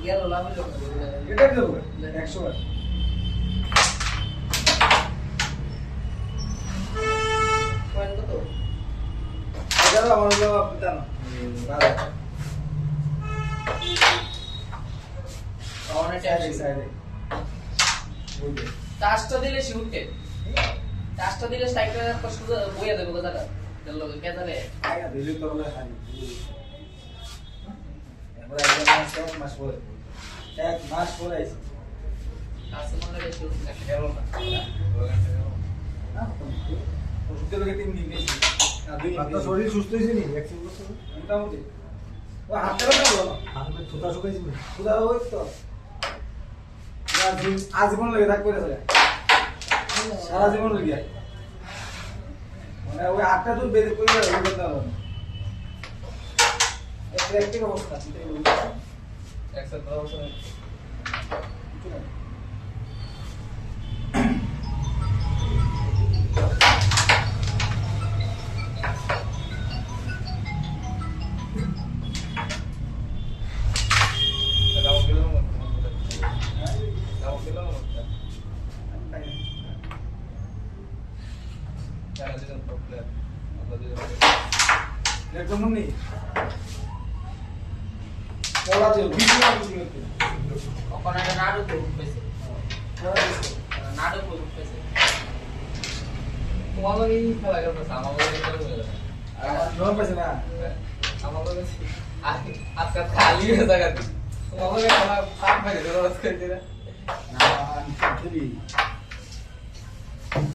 গেল লাভ হলো এটা দেবো 100 বার পয়েন্ট কত এটা আমার হলো পিতা না বাবা অনেক সাইডে বুঝে টাচটা দিলে শিউটে টাচটা দিলে স্ট্রাইকার কষ্ট বইয়া দেবে কথাটা এর লগে কে জানে আয়া দিলি তো বলে হানি এবার একদম মাস পরে এক মাস পরে আইছে টাচে মনে লাগে শিউট একটা গেল না না ওষুধের লগে 3 দিন গেছি না 2 দিন শরীর সুস্থ হইছে নি ভ্যাকসিন করছো মোটামুটি ও হাতে লাগা বলো হাতে থুতা শুকাইছে থুতা হই তো আজীবন লাগে থাকবে রে সারা জীবন লাগে মানে ওই আটটা দুধ বেঁধে করে ওই করতে হবে একটি অবস্থা সেটাই বলছি একসাথে অবস্থা একদম নেই বলা দিও ভিডিও কিছু করতে ওখানে একটা নাটক পেয়েছে নাটক পেয়েছে তোমাদের এই খেলা করতেছে আমাদের খেলা করে আর নয় পাইছে না আমাদের আজকে খালি হয়ে জায়গা তোমাদের খেলা পাক মেরে দেওয়া হচ্ছে না আমি খেলি